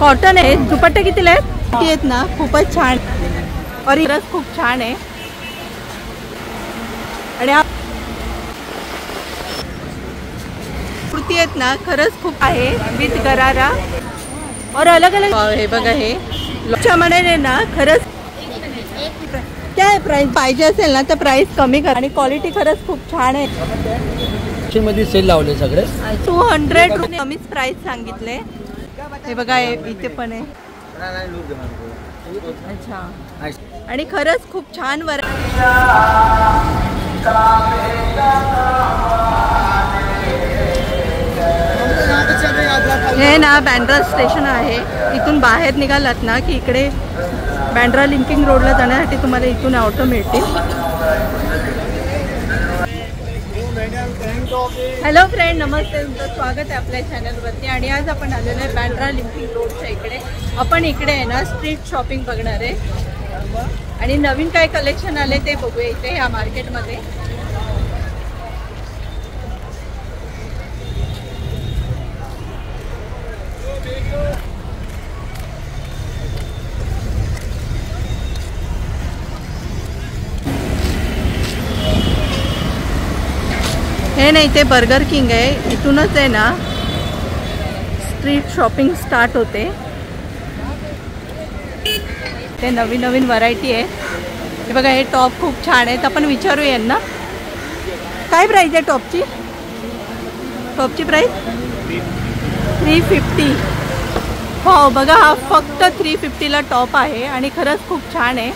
Cotton आहे। दुपट्टे कितीला आहेत? ती आहेत ना, खूपच छान और रस खूप छान आहे। आणि कुर्ती आहेत ना, खरंच खूप आहे विथ गरारा और अलग अलग। हे बघा, हे लोकच्या मनाने ना खरंच काय प्राइस पाहिजे असेल ना तर प्राइस कमी कर। आणि क्वालिटी खरंच खूप छान आहे। मध्ये सेल लावले सगळे 200 कमीच प्राइस सांगितले। हे बघा, इथे पण आहे। अच्छा, आणि खरंच खूप छान हे ना बँड्रा स्टेशन आहे। इथून बाहेर निघालात ना की इकडे बँड्रा लिंकिंग रोडला जाण्यासाठी तुम्हाला इथून ऑटो मिळतील। हॅलो फ्रेंड, नमस्ते, तुमचं स्वागत आहे आपल्या चॅनलवरती। आणि आज आपण आलेलो आहे बँड्रा लिंकिंग रोडच्या इकडे। आपण इकडे आहे ना स्ट्रीट शॉपिंग बघणार आहे आणि नवीन काय कलेक्शन आले ते बघूया इथे या मार्केटमध्ये। हे नाही, ते बर्गर किंग आहे। इथूनच आहे ना स्ट्रीट शॉपिंग स्टार्ट होते। ते नवीन नवीन व्हरायटी आहे। हे बघा, हे टॉप खूप छान आहेत। आपण विचारूया ना काय प्राइस आहे टॉपची? टॉपची प्राइस 350। हो बघा, हा फक्त 350ला टॉप आहे आणि खरंच खूप छान आहे।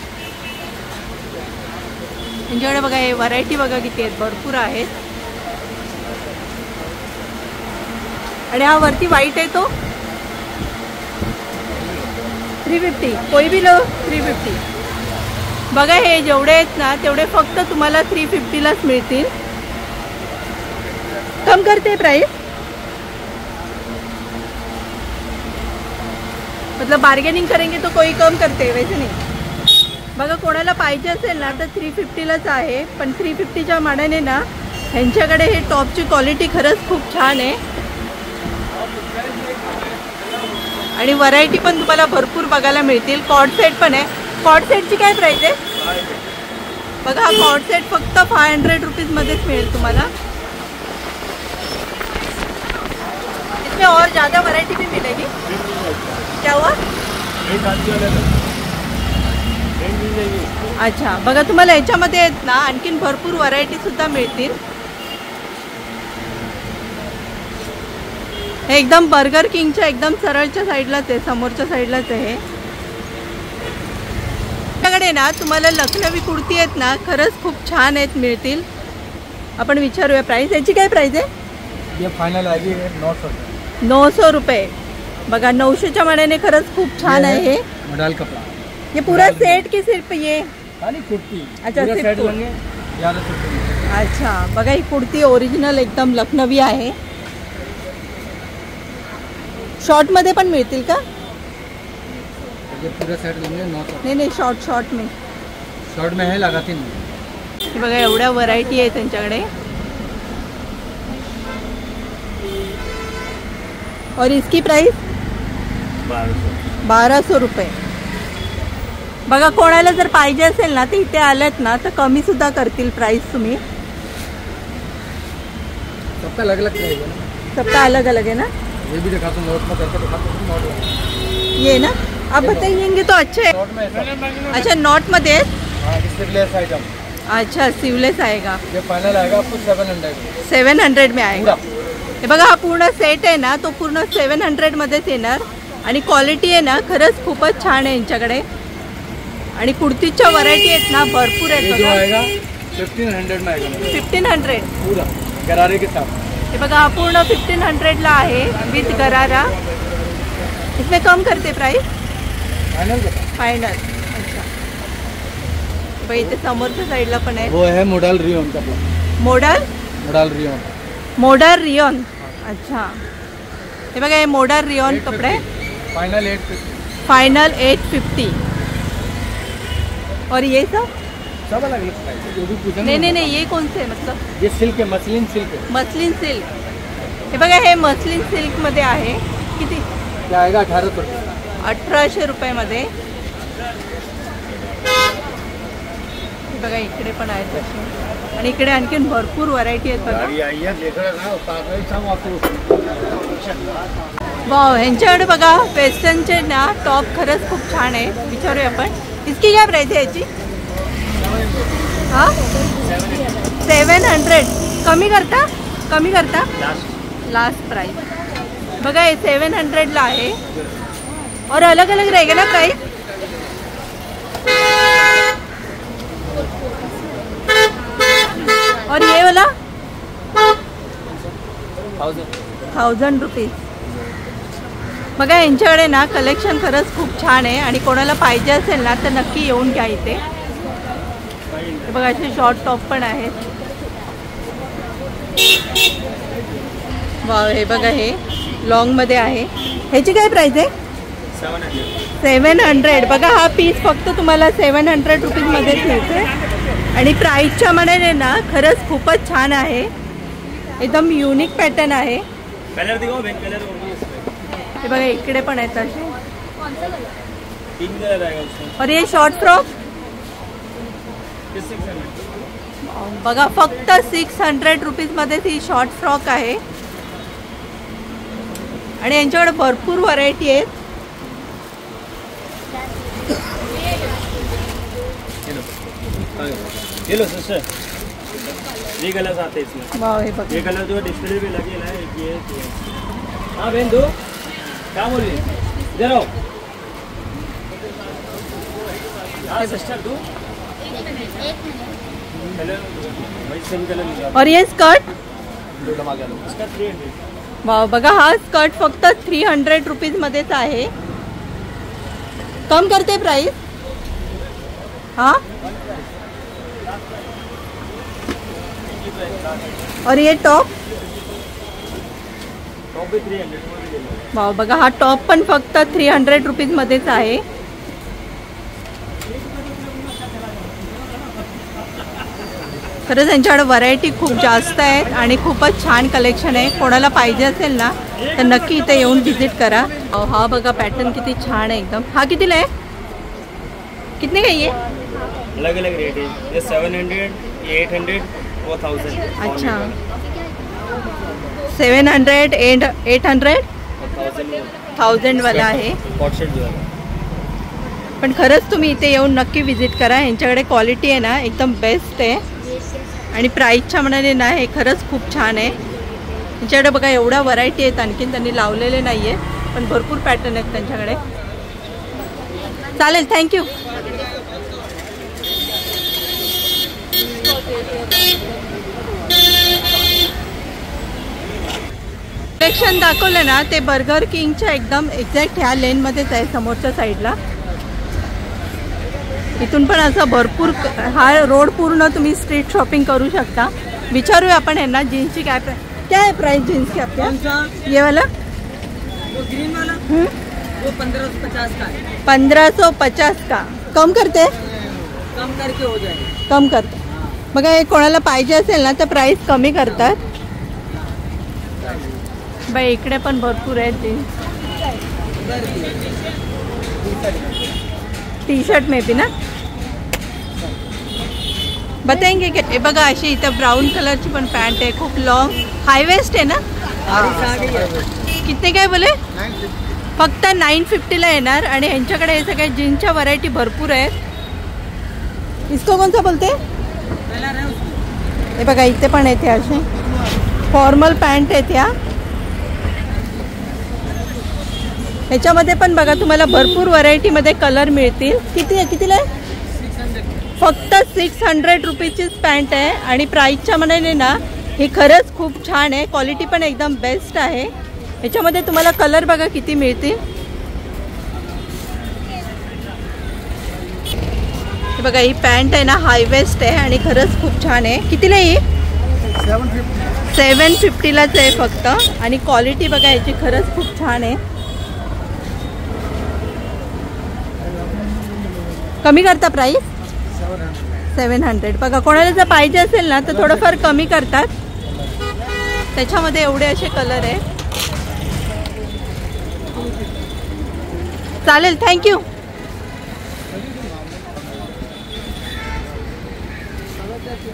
त्यांच्याकडे बघा, हे व्हरायटी बघा किती आहेत, भरपूर आहेत। आणि हा वरती व्हाईट आहे तो 350। कोई भी लो 350। बघा, हे जेवढे आहेत ना तेवढे फक्त तुम्हाला 350लाच मिळतील। कम करते प्राइस, मतलब बार्गेनिंग करेंगे तो कोई कम करते, वैसे नाही। बघा, कोणाला पाहिजे असेल ना तर 350लाच आहे। पण 350च्या मानाने ना ह्यांच्याकडे हे टॉपची क्वालिटी खरंच खूप छान आहे आणि व्हरायटी पण तुम्हाला भरपूर बघायला मिळतील। कॉर्ड सेट पण आहे। कॉर्ड सेटची काय प्राइस आहे? बघा, हा कॉर्ड सेट फक्त 500 रुपीजमध्येच मिळेल तुम्हाला। इसमें और ज़्यादा वैरायटी भी मिलेगी क्या हुआ? अच्छा, बघा, तुम्हाला याच्यामध्ये आहेत ना आणखीन भरपूर व्हरायटी सुद्धा मिळतील। हे एकदम बर्गर किंगच्या एकदम सरळच्या साईडलाच आहे, समोरच्या साईडलाच आहे। आपल्याकडे ना तुम्हाला लखनवी कुर्ती आहेत ना खरंच खूप छान आहेत, मिळतील। आपण विचारूया प्राइस। याची काय प्राइस आहे? ये फाइनल आएगी 900 रुपये। बघा, 900च्या मानाने खरंच खूप छान आहे हे मॉडल कपड़ा। ये पूरा सेट की सिर्फ ये खाली कुर्ती? अच्छा, सेट लेंगे 1100 रुपये। अच्छा, बघा, ही कुर्ती ओरिजिनल एकदम लखनवी आहे। शॉर्ट मध्ये पण मिळतील का? ये पूरा सेट लेंगे 900। नाही, शॉर्ट में। शॉर्ट में है, लगाती नहीं। बघा, एवढ्या व्हरायटी आहे त्यांच्याकडे। और इसकी प्राइस 1200 रुपये। बघा, कोणाला जर पाहिजे असेल ना तर इथे आलेत ना तर कमी सुद्धा करतील प्राइस तुम्ही। सबका अलग अलग प्राइस है ना? सबका अलग अलग है ना? ये भी दिखाता हूँ, नोट में करके दिखाता हूँ। नोट ये ना आप बताइएंगे तो अच्छे है। नोट में अच्छा, नोट मध्ये? हाँ, स्लीवलेस आइटम। अच्छा, स्लीवलेस आएगा। ये फाइनल आएगा आपको 700 में आएगा। हे बघा, हा पूर्ण सेट आहे ना तो पूर्ण 700 मध्येच येणार आणि क्वालिटी आहे ना खरंच खूपच छान आहे यांच्याकडे। आणि कुर्तीच्या व्हरायटी आहेत ना भरपूर आहेत। जो आएगा 1500 में आएगा। 1500 पूरा गरारे के साथ। हे बघा, हा पूर्ण 1500ला आहे विथ गरारा। इसमें कम करते प्राइस? फाइनल। अच्छा, भाई इथे समोरच्या साईडला पण आहे। वो है मॉडल रियोन का। Model rayon. अच्छा, हे बघा, हे मॉडल रियोन कपडे। फाइनल 850। फाइनल 850। और ये सब अलग अलग प्राइस है, जो भी पूछेंगे। नहीं, ये कौन से मतलब? ये सिल्क है, मसलिन सिल्क है। Muslin silk. हे बघा, हे मसलिन सिल्क मध्ये आहे। किती क्या आएगा? 1800 रुपये। 1800 रुपयामध्ये. बघा इकडे पण आहेत तसे आणि इकडे आणखीन भरपूर व्हरायटी आहेत बघा. वाव, ह्यांच्याकडे बघा वेस्टर्नचे ना टॉप खरंच खूप छान आहे. विचारूया आपण इसकी काय प्राइस आहे याची? हां 700. कमी करता लास्ट प्राइस बघा हे 700 आहे. और अलग अलग रहेगा ना प्राइस? और ये वाला 1000 रुपीज. बघा यांच्याकडे ना कलेक्शन खरंच खूप छान आहे आणि कोणाला पाहिजे असेल ना तर नक्की येऊन घ्या इथे. बघा असे शॉर्ट टॉप पण आहेत. वाव, हे बघा हे लॉंग मध्ये आहे. ह्याची काय प्राइस आहे? 700. बघा हा पीस फक्त तुम्हाला 700 रुपीज मध्ये मिळते आणि प्राइसच्या मनाने ना खरंच खूपच छान आहे. एकदम युनिक पॅटर्न आहे. कलर दिखाओ बहन, कलर हे बघा इकडे पण आहेत असे. 3 कलर आएगा उसमें. और ये शॉर्ट फ्रॉक बघा फक्त 600 रुपीज मध्ये ती शॉर्ट फ्रॉक आहे आणि यांच्याकडे भरपूर व्हरायटी आहेत. ये लो सिस्टर, ये कलर्स आते हैं इसमें. वाव, हे बघा ये कलर जो डिस्प्ले पे लगे ना, एक ये हाँ बहन दो, क्या बोल रही इधर आओ. हाँ सिस्टर दो कलर भाई, सेम कलर निकालो. और ये स्कर्ट इसका 300. वाव, बघा हा स्कर्ट फक्त 300 रुपीज मध्येच आहे. कम करते प्राइस. हाँ और ये टॉप भी 300. वाव, बघा हा टॉप पण फक्त 300 रुपीज मध्येच आहे. खरंच यांच्याकडे व्हरायटी खूप जास्त आहेत आणि खूपच छान कलेक्शन आहे. कोणाला पाहिजे असेल ना तर नक्की इथे येऊन व्हिजिट करा. हा बघा पॅटर्न किती छान आहे एकदम. हा कितीला आहे? कितने का ये? अलग अलग रेट है. ये 700, ये 800 और 1000. अच्छा 700, 800, 1000 वाला आहे. पण खरंच तुम्ही इथे येऊन नक्की व्हिजिट करा. यांच्याकडे क्वालिटी आहे ना एकदम बेस्ट आहे आणि प्राईसच्या मनाने ना हे खरंच खूप छान आहे. त्यांच्याकडे बघा एवढ्या व्हरायटी आहेत. आणखीन त्यांनी लावलेले नाही आहे पण भरपूर पॅटर्न आहेत त्यांच्याकडे. चालेल, थँक्यू. कलेक्शन दाखवलं ना ते बर्गर किंगच्या एकदम एक्झॅक्ट ह्या लेनमध्येच आहे समोरच्या साईडला. इथून पण असं भरपूर हा रोड पूर्ण तुम्ही स्ट्रीट शॉपिंग करू शकता. विचारूया आपण यांना जीन्सची क्या है प्राइस जीन्स की आपल्या? ये वाला वो ग्रीन वाला वो 1550 का है. 1550 का. कम करते? कम करके हो जाएगा. कम करते. बघा हे कोणाला पाहिजे असेल ना तर प्राइस कमी करतात. बाई इकडे पण भरपूर आहेत जीन्स. टी शर्ट में भी ना बताएंगे क्या? हे बघा अशी इथं ब्राऊन कलरची पण पॅन्ट आहे. खूप लॉंग हाय वेस्ट आहे ना. कितने काय बोले? फक्त 950ला येणार आणि ह्यांच्याकडे हे सगळ्या जीन्सच्या व्हरायटी भरपूर आहेत. इसको कोणता बोलते? हे बघा इथे पण आहेत असे फॉर्मल पॅन्ट आहेत ह्या. ह्याच्यामध्ये पण बघा तुम्हाला भरपूर व्हरायटीमध्ये कलर मिळतील. कितीला आहे? फक्त 600 रुपीचीच पॅन्ट आहे आणि प्राईसच्या मनाने ना हे खरंच खूप छान आहे. क्वालिटी पण एकदम बेस्ट आहे. ह्याच्यामध्ये तुम्हाला कलर बघा किती मिळतील. हे बघा ही पॅन्ट आहे ना हाय वेस्ट आहे आणि खरंच खूप छान आहे. कितीला ही? 750लाच आहे फक्त आणि क्वालिटी बघा याची खरंच खूप छान आहे. कमी करता प्राइस? 700. बघा कोणाला जर पाहिजे असेल ना तर थोडंफार कमी करतात. त्याच्यामध्ये एवढे असे कलर आहे. चालेल, थँक्यू.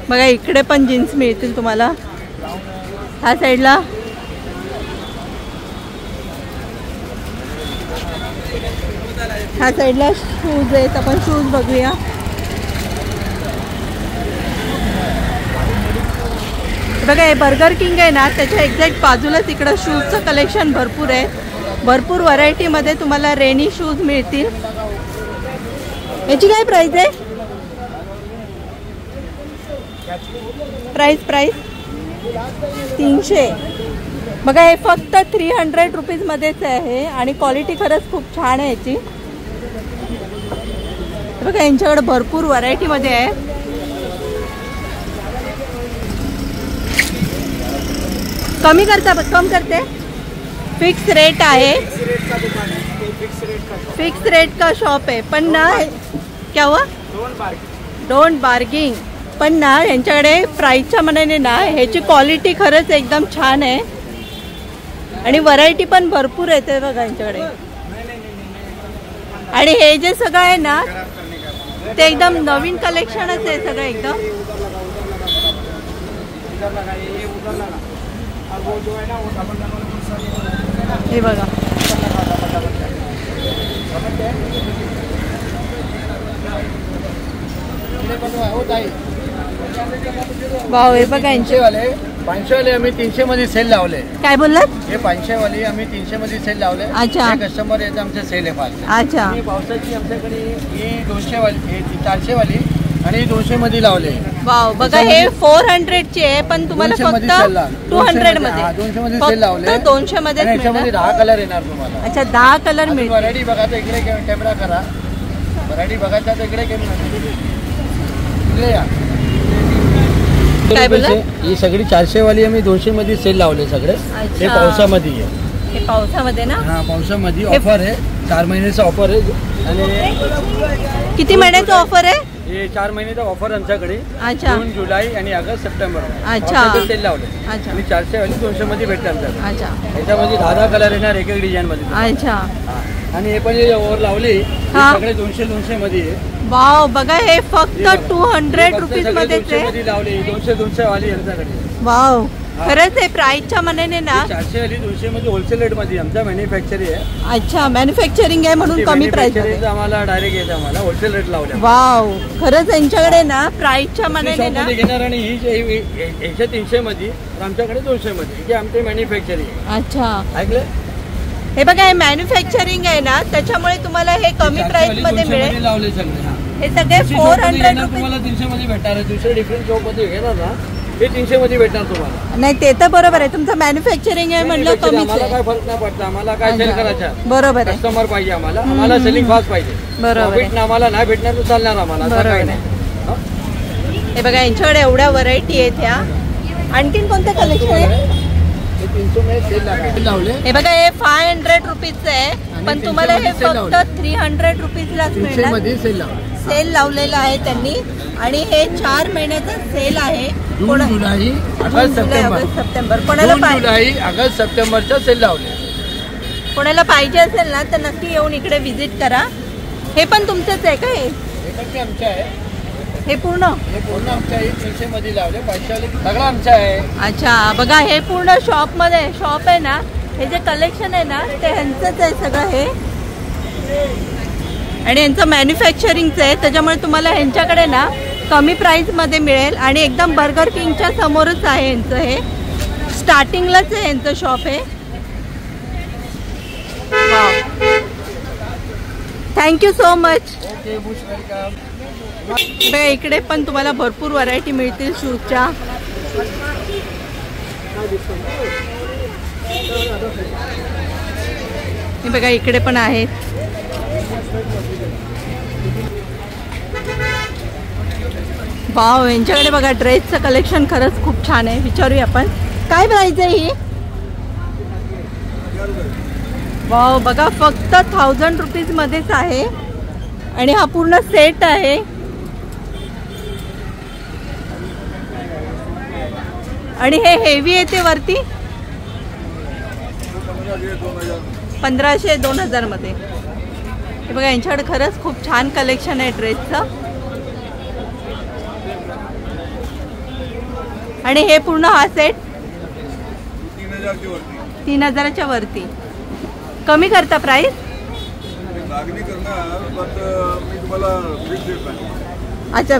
बघा इकडे पण जीन्स मिळतील तुम्हाला. ह्या साईडला शूज आहेत. आपण शूज बघूया. बघा हे बर्गर किंग आहे ना, त्याच्या एक्झॅक्ट बाजूलाच इकडं शूजचं कलेक्शन भरपूर आहे. भरपूर व्हरायटीमध्ये तुम्हाला रेनी शूज मिळतील. याची काय प्राइस आहे? प्राइस 300. बघा हे फक्त 300 रुपीजमध्येच आहे आणि क्वालिटी खरंच खूप छान आहे याची. बघा यांच्याकडे भरपूर व्हरायटीमध्ये आहे. कमी करते. फिक्स रेट आहे. फिक्स रेट का शॉप आहे. पण ना क्या हुआ? Don't barging. पण ना यांच्याकडे प्राईसच्या मनाने ना ह्याची क्वालिटी खरंच एकदम छान आहे आणि व्हरायटी पण भरपूर येते बघा यांच्याकडे. आणि हे जे सगळं आहे ना ते एकदम नवीन कलेक्शनच आहे सगळं एकदम. हे बघा वाव. हे बघा यांचे 500 वाले आम्ही 300 मध्ये सेल लावले. काय बोललात? हे 500 वाली आम्ही 300 मध्ये सेल लावले. अच्छा. कस्टमर येते आमचे सेल आहे फार. अच्छा. पावसाची आमच्याकडे ही 200 वाली, 400 वाली आणि 200 मध्ये लावले. वाव. बघा हे 400 ची आहे पण तुम्हाला फक्त 200 मध्ये 200 मध्ये सेल लावले. 200 मध्ये याच्यामध्ये 10 कलर येणार तुम्हाला. अच्छा 10 कलर मिळतील. व्हरायटी बघा तर इकडे कॅमेरा करा. व्हरायटी बघायचा तर इकडे या. काय बोलला? ही सगळी 400 वाली आम्ही 200 मध्ये सेल लावले सगळे. हे पावसामध्ये आहे. हे पावसामध्ये ना? हा पावसामध्ये ऑफर आहे. 4 महिन्याचा ऑफर आहे. आणि किती महिन्याचा ऑफर आहे? हे 4 महिन्याचा ऑफर आमच्याकडे. अच्छा. जून, जुलै आणि ऑगस्ट, सप्टेंबर. अच्छा. सेल लावले. अच्छा. आणि 400 वाली 200 मध्ये भेटते आमच्याकडे. अच्छा. याच्यामध्ये 10 कलर येणार एक डिझाईन मध्ये. अच्छा. आणि हे पण जे ओव्हर लावले सगळे 200 मध्ये आहे. वाव. बघा हे फक्त 200 रुपीज मध्येच आहे. लावले 200 वाली यांच्याकडे. वाव. खरंच आहे प्राइसच्या मनाने ना 400 वाली 200 मध्ये होलसेल रेट मध्ये आमचा मॅन्युफॅक्चरिंग आहे. अच्छा मॅन्युफॅक्चरिंग आहे म्हणून कमी प्राइस मध्ये आम्हाला डायरेक्ट येते. आम्हाला होलसेल रेट लावले. वाव. खरंच यांच्याकडे ना प्राइसच्या मनाने ना घेणार आणि ही 300 मध्ये आमच्याकडे 200 मध्ये जे आमचे मॅन्युफॅक्चरिंग. अच्छा. ऐकलं? हे बघा हे मॅन्युफॅक्चरिंग आहे ना त्याच्यामुळे तुम्हाला हे कमी प्राइस मध्ये मिळेल. लावले सगळे. हे सगळे 400 रुपीज तुम्हाला 300 मध्ये भेटणार. दुसरे डिफरंट शॉप मध्ये घेणार ना हे 300 मध्ये भेटणार तुम्हाला. नाही ते तर बरोबर आहे. तुमचं मॅन्युफॅक्चरिंग आहे म्हणलं कमीच आम्हाला आहे. काय फरक नाही पडता. आम्हाला काय सेल करायचं बरोबर आहे. कस्टमर पाहिजे आम्हाला. आम्हाला सेलिंग फास्ट पाहिजे. बरोबर आहे. आम्हाला नाही भेटणार तर चालणार आम्हाला. बरोबर आहे. हे बघा यांच्याकडे एवढ्या व्हरायटी आहेत ह्या. आणखीन कोणतं कलेक्शन आहे? हे बघा हे 500 रुपीजचं आहे पण तुम्हाला हे फक्त 300 रुपीजलाच मिळणार. सेल लावलेला आहे त्यांनी आणि हे 4 महिन्याचा सेल आहे. जून, जुलै, ऑगस्ट, सप्टेंबर. कोणाला सप्टेंबरचा सेल लावले. कोणाला पाहिजे असेल ना तर नक्की येऊन इकडे व्हिजिट करा. हे पण तुमचंच आहे का? हे आमचं आहे. हे पूर्ण आमच्या 300 मध्ये लावले. 500 सगळं आमचं आहे. अच्छा. बघा हे पूर्ण शॉप आहे ना. हे जे कलेक्शन आहे ना ते ह्यांचंच आहे सगळं हे आणि यांचं मॅन्युफॅक्चरिंगचं आहे त्याच्यामुळे तुम्हाला ह्यांच्याकडे ना कमी प्राईसमध्ये मिळेल. आणि एकदम बर्गर किंगच्या समोरच आहे यांचं. हे स्टार्टिंगलाच आहे यांचं शॉप आहे. Thank you so much. बघा इकडे पण तुम्हाला भरपूर व्हरायटी मिळतील शूजच्या. हे बघा इकडे पण आहेत. वाव. यांच्याकडे बघा ड्रेसचं कलेक्शन खरंच खूप छान आहे. विचारूया आपण काय प्राइस आहे ही? वाव. बघा फक्त 1000 रुपीज मध्येच आहे आणि हा पूर्ण सेट आहे. आणि हे हेवी येते वरती 1500-2000 मध्ये. हे बघा यांच्याकडे खरंच खूप छान कलेक्शन आहे ड्रेसचं. आणि हे पूर्ण हा सेट 3000च्या वरती. कमी करता प्राइस? अच्छा,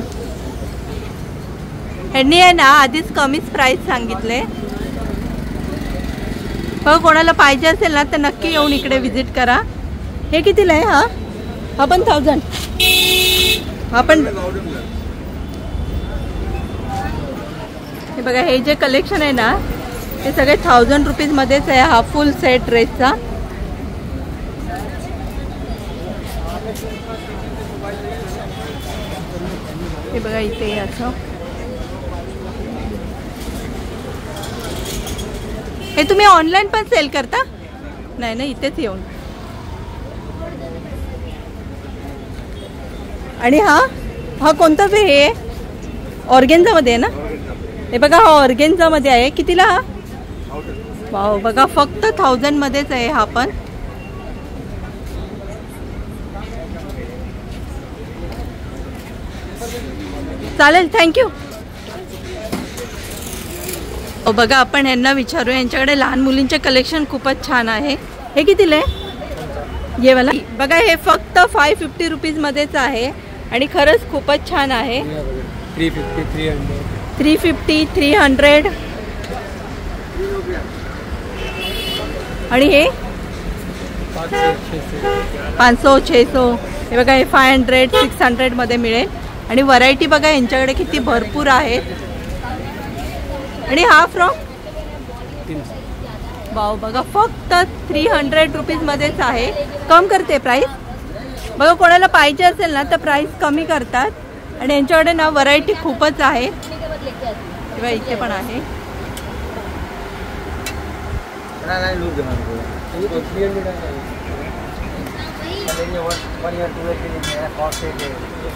ह्यांनी आहे ना आधीच कमीच प्राइस सांगितले. बघा कोणाला पाहिजे असेल ना तर नक्की येऊन इकडे विजिट करा. हे कितीला आहे? हा पण 1000. हा पण हे बघा हे जे कलेक्शन आहे ना ते सगळे 1000 रुपीजमध्येच आहे. हा फुल सेट ड्रेसचा. हे बघा इथे असं. हे तुम्ही ऑनलाईन पण सेल करता? नाही ना, इथेच येऊन. आणि हा कोणताच हे ऑर्गेन्झामध्ये आहे ना? हे बघा हा ऑर्गेन्झामध्ये आहे. कितीला हा? वाव, बघा फक्त 1000 मध्येच आहे हा पण. चालेल, थँक्यू. बघा आपण यांना विचारू. यांच्याकडे लहान मुलींचे कलेक्शन खूपच छान आहे. हे कितीला आहे? ये वाला बघा हे फक्त 550 रुपीजमध्येच आहे आणि खरंच खूपच छान आहे. 350 300 आणि हे 500 600. हे बघा हे 500 600 मध्ये मिळेल. आणि व्हरायटी बघा यांच्याकडे किती भरपूर आहेत. आणि हा फ्रॉक वाव, बघा फक्त 300 रुपीजमध्येच आहे. कम करते प्राइस. बघा कोणाला पाहिजे असेल ना तर प्राइस कमी करतात. आणि यांच्याकडे ना व्हरायटी खूपच आहे. किंवा इथे पण आहे.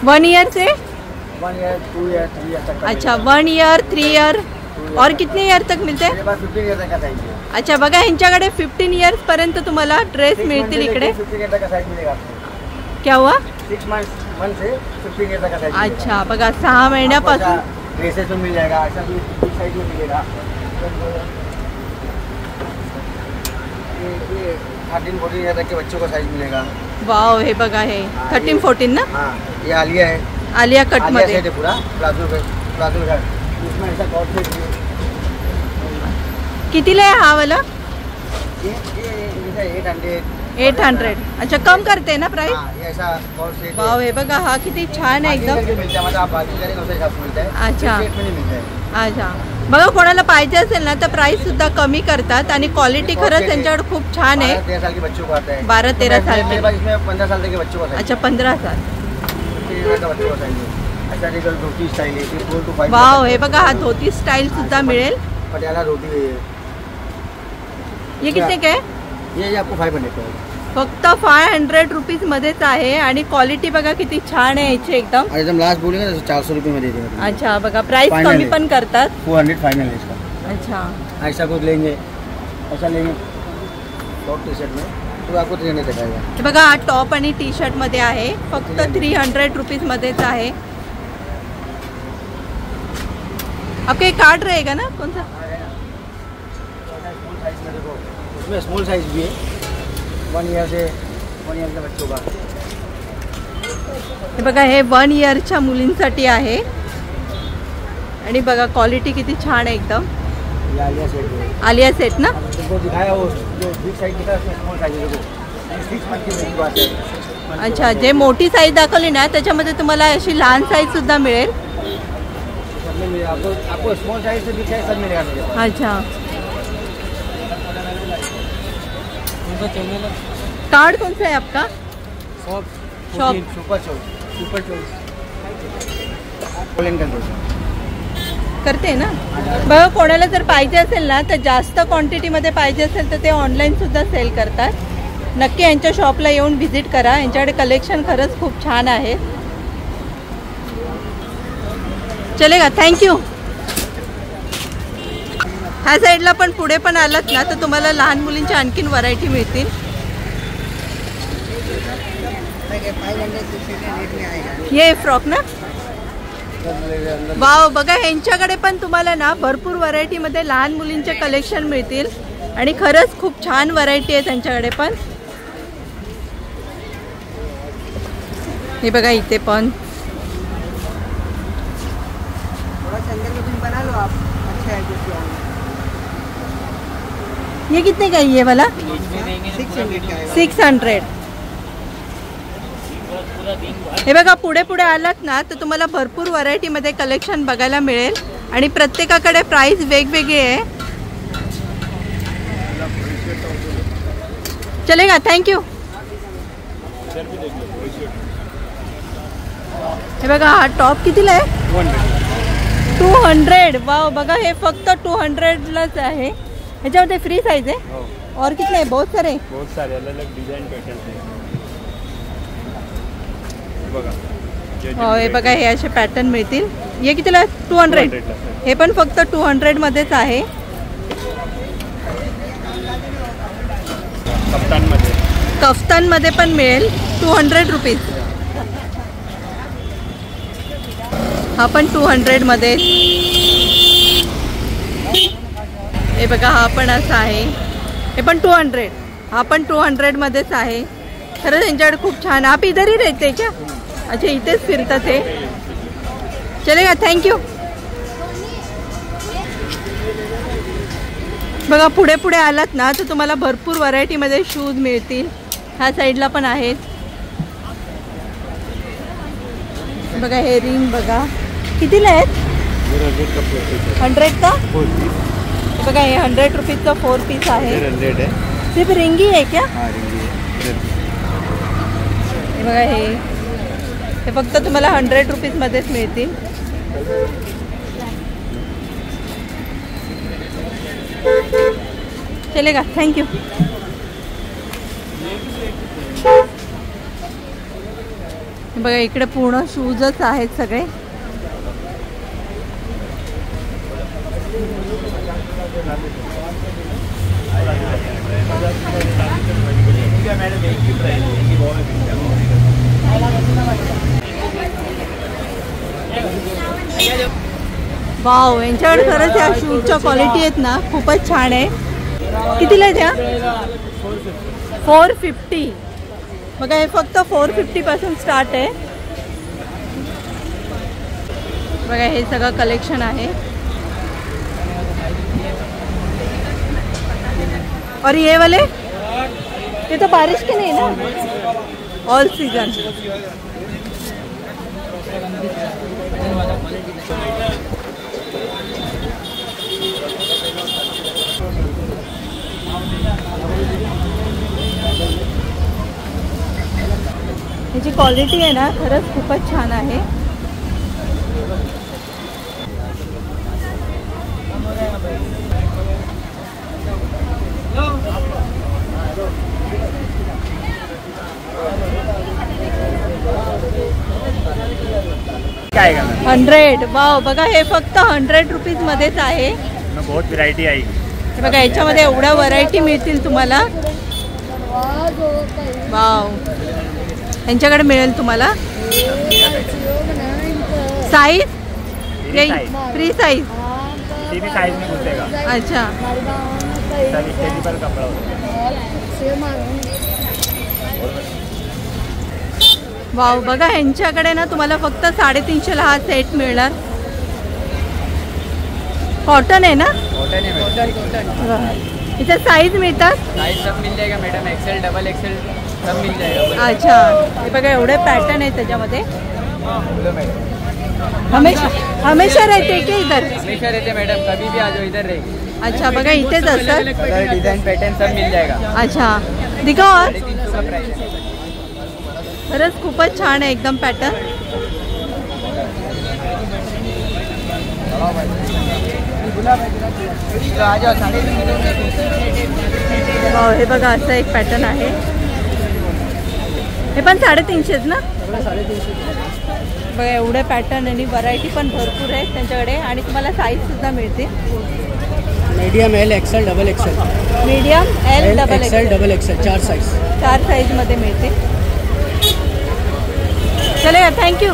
वन ईयर से 1 year 2 year 3 year तक. अच्छा 1 year 3 year और कितने ईयर तक मिळते? 15 year तक का चाहिए. अच्छा बघा यांच्याकडे 15 इयर्स पर्यंत तुम्हाला ड्रेस मिळतील इकडे. 15 year तक का साइज मिलेगा आपको. क्या हुआ? 6 months से 15 year तक का साइज. अच्छा बघा 6 महिन्यापासून ड्रेसेस में मिल जाएगा. ऐसा भी साइज में मिलेगा. ये 13-14 year तक के बच्चों को साइज मिलेगा. वाव, हे बघा हे 13-14 ना? हाँ, ये आलिया है. आलिया कट मध्ये पूरा प्लाजो का. इसमें ऐसा कॉट सेट है. कितीला आहे हा वाला? ये 800. 800. अच्छा कम करते ना प्राइस? हाँ, ये ऐसा कॉट सेट. वाव, हे बघा हा किती छान आहे एकदम. मिलता है, मतलब आप बाकी करेंगे उसके हिसाब से मिलता है. अच्छा. सेट में नहीं मिलता है. अच्छा बघा कोणाला पाहिजे असेल ना तर प्राइस सुद्धा कमी करतात. आणि क्वालिटी खरंच त्यांच्याकडे खूप छान आहे. 12-13 साल के बच्चों को आता है. 12-13 साल मेरे के. पास इसमें 15 साल तक के बच्चों को आता है. अच्छा 15 साल. का बच्चों को चाहिए. अच्छा देखो धोती स्टाइल है. 4 to 5. वाव, हे बघा हा धोती स्टाईल सुद्धा मिळेल. पटियाला धोती है. ये कितने के? ये आपको 500 का है. फक्त 500 रुपीज मध्येच आहे. आणि क्वालिटी बघा किती छान आहे याची एकदम. और एकदम लास्ट बोलेंगे तो 400 रुपये में दे देंगे. अच्छा बघा प्राइस Final कमी है. पण करतात. 400 फाइनल है इसका. अच्छा ऐसा कुछ लेंगे, ऐसा लेंगे टॉप टी शर्ट में तो आपको 300 तक आएगा. हे बघा हा टॉप आणि टी शर्ट मध्ये आहे. फक्त 300 रुपीज मध्येच आहे. आपका कार्ड रहेगा ना कौन सा? उसमें स्मॉल साइज भी है. 1 year से 1 year के बच्चों का. हे बघा हे 1 इयरच्या मुलींसाठी आहे. आणि बघा क्वालिटी किती छान आहे एकदम. ये आलिया सेट है. आलिया सेट ना? तुमको दिखाया वो जो बिग साइज दिखा उसमें स्मॉल साइज है. देखो 6 मंथ की मेरी बात है. अच्छा जे मोठी साईज दाखवली ना त्याच्यामध्ये तुम्हाला अशी लहान साईज सुद्धा मिळेल. आपको स्मॉल साइज से बिग साइज सब मिलेगा मेरे पास. अच्छा कार्ड कौन सा है आपका? Shop super choice Poland control करते ना. बघा कोणाला जर पाहिजे असेल ना तर जास्त क्वांटिटीमध्ये पाहिजे असेल तर ते ऑनलाईन सुद्धा सेल करतात. नक्की यांच्या शॉपला येऊन व्हिजिट करा. यांच्याकडे कलेक्शन खरंच खूप छान आहे. चलेगा, थँक्यू. ह्या साईडला पण पुढे पण आलात ना तर तुम्हाला लहान मुलींची आणखीन व्हरायटी मिळतील. ये फ्रॉक ना, वाव. बघा ह्यांच्याकडे पण तुम्हाला ना भरपूर व्हरायटी मध्ये लहान मुलींचे कलेक्शन मिळतील आणि खरंच खूप छान व्हरायटी आहे त्यांच्याकडे पण. हे बघा इथे पण ये कितने का है ये वाला? 600. हे बघा पुढे पुढे आलात ना तर तुम्हाला भरपूर व्हरायटी मध्ये कलेक्शन बघायला मिळेल आणि प्रत्येकाकडे प्राइस वेगवेगळी आहे. चलेगा, थँक्यू. हे बघा हा टॉप कितीला आहे? 200. वाव. बघा हे फक्त 200लाच आहे. ह्याच्यामध्ये फ्री साइज आहे. और कितने? बहुत सारे अलग अलग डिजाइन पैटर्न हे बघा हे असे पॅटर्न मिळतील. हे कितीला? 200. हे पण फक्त 200 मध्येच आहे. कफ्तान मध्ये पण मिळेल 200 रुपीज. हा पण 200 मध्ये. हे बघा हा पण असा आहे. हे पण 200. हा पण 200 मध्येच आहे. खरंच त्यांच्याकडे खूप छान. आप इधर ही रहते क्या? अच्छा इथेच फिरतात हे. चलेगा, थँक्यू. बघा पुढे पुढे आलात ना तर तुम्हाला भरपूर व्हरायटी मध्ये शूज मिळतील. ह्या साईडला पण आहेत. बघा हे रिंग बघा कितीला आहेत? 100 का? बघा हे 100 रुपीजचा 4 पीस आहे. सिर्फ रिंगी आहे क्या? हे बघा हे फक्त तुम्हाला 100 रुपीज मध्येच मिळतील. चलेगा, थँक्यू. बघा इकडे पूर्ण शूजच आहेत सगळे. वाव. यांच्याकडे खरंच या शूजच्या क्वालिटी आहेत ना खूपच छान आहे. कितीला आहे त्या? 450. बघा हे फक्त 450 पासून स्टार्ट आहे. बघा हे सगळं कलेक्शन आहे. और ये वाले ये तो बारिश के नहीं ना, ऑल सीजन. ह्याची क्वालिटी आहे ना खरंच खूपच छान आहे. काय का 100. वाव. बघा हे फक्त 100 रुपीज मध्येच आहे. बहुत व्हरायटी आहे. बघा याच्यामध्ये एवढ्या व्हरायटी मिळतील तुम्हाला. वाव. यांच्याकडे मिळेल तुम्हाला साइज फ्री साइज. साइज में घुसेगा. अच्छा. कपड़ा वाव. बघा ह्यांच्याकडे ना तुम्हाला फक्त 350ला हा सेट मिळणार. कॉटन आहे ना? कॉटन है. इथे साइज मिळतात. साइज सब मिल जाएगा मैडम. एक्सेल, डबल एक्सेल सब मिल जाएगा. अच्छा. हे बघा एवढे पॅटर्न आहे त्याच्यामध्ये. हमेशा रहते क्या इधर? हमेशा रहते मैडम. कभी भी आ जाओ, इधर रहेगी. अच्छा. बघा इथेच असतात. डिजाइन पैटर्न सब मिल जाएगा. अच्छा दिखाओ. 350 का प्राइस. खरंच खूपच छान आहे एकदम पॅटर्न. हे बघा असं एक पॅटर्न आहे. हे पण 350 ना? बघा एवढे पॅटर्न आणि व्हरायटी पण भरपूर आहेत त्यांच्याकडे आणि तुम्हाला साईज सुद्धा मिळते. Medium, L, XL, double XL. Medium, L, double XL. 4 size. 4 size मध्ये मिळते. चलेगा, थँक्यू.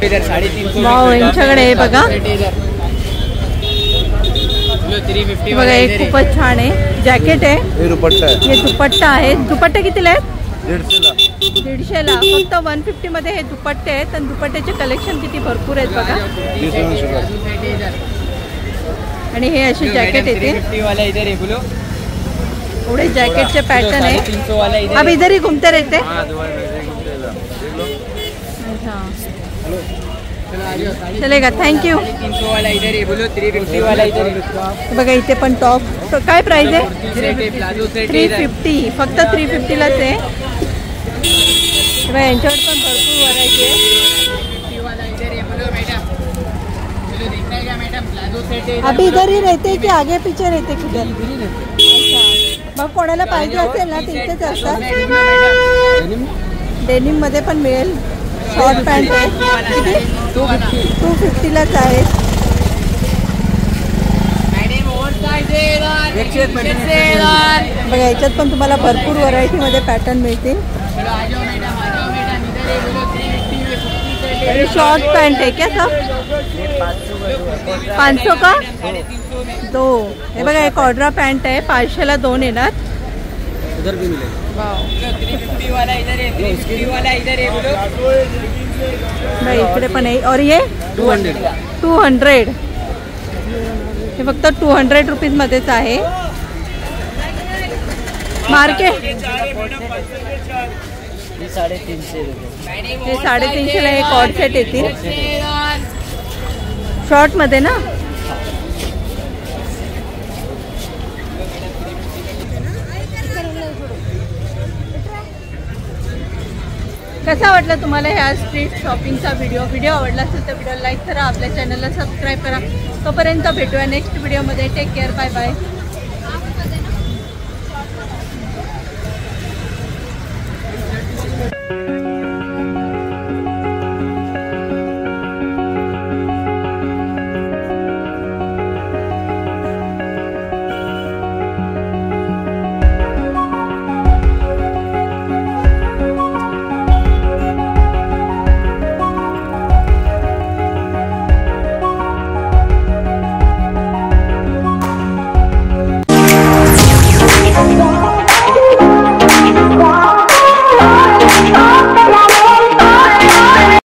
इधर 350 वाव, यांच्याकडे हे बघा. 350 बघा हे खूपच छान आहे. जॅकेट आहे, हे दुपट्टा आहे हे दुपट्टा आहे. दुपट्टे कितीला आहेत? 150ला. 150ला. फक्त 150 मध्ये हे दुपट्टे आहेत. आणि दुपट्ट्याचे कलेक्शन किती भरपूर आहेत बघा. 200 आणि हे अशी जॅकेट येते. 350 वाला इधर है बोलो. एवढे जॅकेटचे पॅटर्न आहे. 350 वाला इधर अब इधर ही घूमते रहते. चलेगा, थँक्यू. 300 वाला इधर है बोलो. 350 वाला इधर है. बघा इथे पण टॉप. काय प्राइस आहे? प्लाझो सेट इधर. 350. फक्त 350लाच आहे. बघा यांच्यावर पण भरपूर व्हरायटी आहे. 350 वाला इधर है बोलो मैडम. बोलो देखना है क्या मैडम? प्लाझो सेट है. अभी इधर ही रहते की आगे पीछे रहते किधर? अच्छा. मग कोणाला पाहिजे असेल ना ते इथेच असतात. डेनिम मध्ये पण मिळेल. शॉर्ट पॅन्ट आहे. किती? 250लाच आहे. बघा याच्यात पण तुम्हाला भरपूर व्हरायटी मध्ये पॅटर्न मिळतील. शॉर्ट पॅन्ट आहे क्या सब? 500 का? 2. हे बघा एक ऑर्डरा पॅन्ट आहे. 500ला 2 येणार. उधर भी मिलेगा. 350 वाला इधर है. 350 वाला इधर है बोलो. इकडे पण आहे. और ये 200. हे फक्त 200 रुपीज मध्येच आहे. मार्केट ये 350 हे 350ला एक कॉर्ड सेट येतील. शॉर्ट मध्ये ना. कसा वाटला तुम्हाला ह्या स्ट्रीट शॉपिंगचा व्हिडिओ आवडला असेल तर व्हिडिओ लाईक करा. आपल्या चॅनलला सबस्क्राईब करा. तोपर्यंत भेटूया नेक्स्ट व्हिडिओमध्ये. Take care. Bye bye.